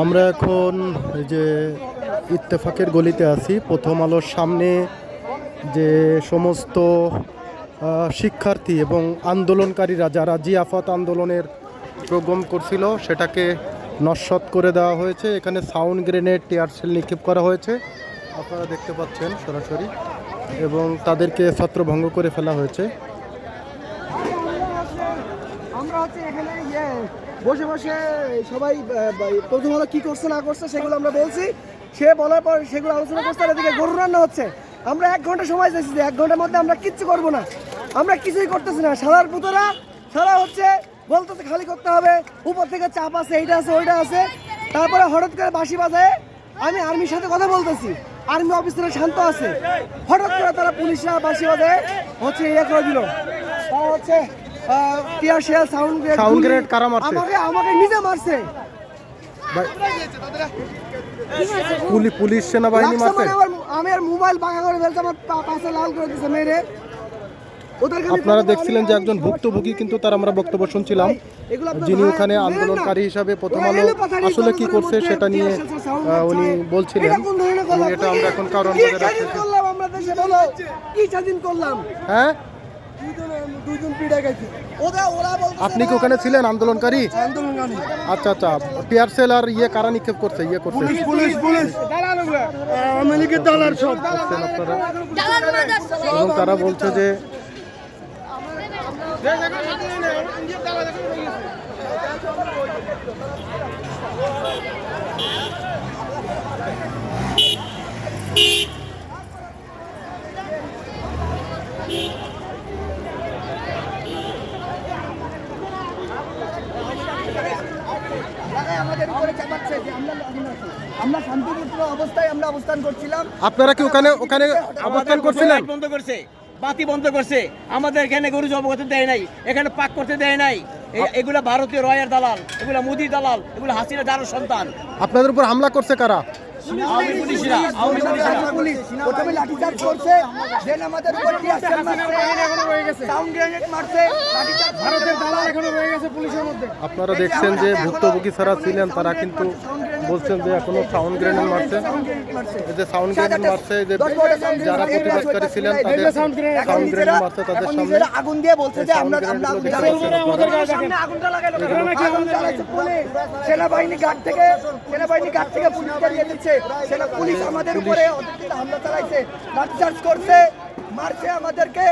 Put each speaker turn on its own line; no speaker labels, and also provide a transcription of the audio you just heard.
আমরা এখন এই যে ইত্তেফাকের গলিতে আছি। প্রথম আলোর সামনে যে সমস্ত শিক্ষার্থী এবং আন্দোলনকারীরা যারা জিয়াফত আন্দোলনের প্রোগ্রাম করছিল সেটাকে নস্যাৎ করে দেওয়া হয়েছে। এখানে সাউন্ড গ্রেনেড, টিয়ারশেল নিক্ষেপ করা হয়েছে, আপনারা দেখতে পাচ্ছেন সরাসরি, এবং তাদেরকে ছত্রভঙ্গ করে ফেলা হয়েছে।
আমরা হচ্ছে এখানে বসে বসে সবাই প্রথম হলো কি করছে না করছে সেগুলো আমরা বলছি। সে বলার পর সেগুলো আলোচনা করছে, আর এদিকে গরু রান্না হচ্ছে। আমরা 1 ঘন্টা সময় চাইছি যে 1 ঘন্টার মধ্যে আমরা কিচ্ছু করবো না, আমরা কিছুই করতেছি না। সারার পুতরা সারা হচ্ছে বলতেছে খালি করতে হবে, উপর থেকে চাপ আছে, এইটা আছে ওইটা আছে। তারপরে হঠাৎ করে বাঁশি বাজায়, আমি আর্মির সাথে কথা বলতেছি, আর্মি অফিসাররা শান্ত আছে, হঠাৎ করে তারা পুলিশরা বাঁশি বাজায় হচ্ছে ইয়ে করে দিল। তারা হচ্ছে টিয়ারশেল, সাউন্ড গ্রেনেড
কারা মারছে?
আমাকে নিজে মারছে।
পুলিশ সেনাবাহিনী মারছে।
আমি আর মোবাইল বাঁকা করে ফেলছে, আমার পাশে লাল করে দিয়েছে মেরে।
আপনারা দেখছিলেন যে একজন ভুক্তভোগী, কিন্তু তার আমরা বক্তব্য শুনছিলাম, যিনি ওখানে আন্দোলনকারী হিসাবে প্রথম আলো আসলে কি করছে সেটা নিয়ে উনি বলছিলেন, এবং এটা আমরা এখন কারণ হ্যাঁ। আপনি কি ওখানে ছিলেন আন্দোলনকারী? আচ্ছা আচ্ছা, টিয়ারশেল আর কারা নিক্ষেপ করছে? এবং তারা বলছে যে
আমাদের উপরে চাপাচ্ছে যে আমরা শান্তিপূর্ণ অবস্থায় আমরা অবস্থান করছিলাম।
আপনারা কি ওখানে অবস্থান করছিলেন?
বন্ধ করছে, বাতি বন্ধ করছে, আমাদের এখানে গরু জব করতে দেয় নাই, এখানে পাক করতে দেয় নাই। এগুলা ভারতীয় রয়ের দালাল, এগুলা মোদির দালাল, এগুলা হাসিনা দালাল সন্তান।
আপনাদের উপর হামলা করছে কারা?
প্রথমে লাঠিচার্জ করছে, দেন আমাদের উপর টিয়ারশেল মারছে, সাউন্ড গ্রেনেড মারছে, লাঠিচার্জ। ভারতের দালাল এখনো রয়ে গেছে পুলিশের মধ্যে।
আপনারা দেখছেন যে ভুক্তভোগী যারা ছিলেন তারা কিন্তু বলছেন যে এখনো সাউন্ড গ্রেনেড মারছে, এই যে সাউন্ড গ্রেনেড মারছে, যে যারা প্রতিবাদকারী ছিলেন তাদের সাউন্ড গ্রেনেড মারছে, তাদের সামনে
আগুন দিয়ে বলছে যে আমরা আগুনটা লাগাইলো, সেনাবাহিনী গার্ড থেকে পুলিশকে দিয়ে দিচ্ছে। সেনা পুলিশ আমাদের উপরে হামলা চালাইছে, লাঠিচার্জ করছে, মারছে আমাদেরকে।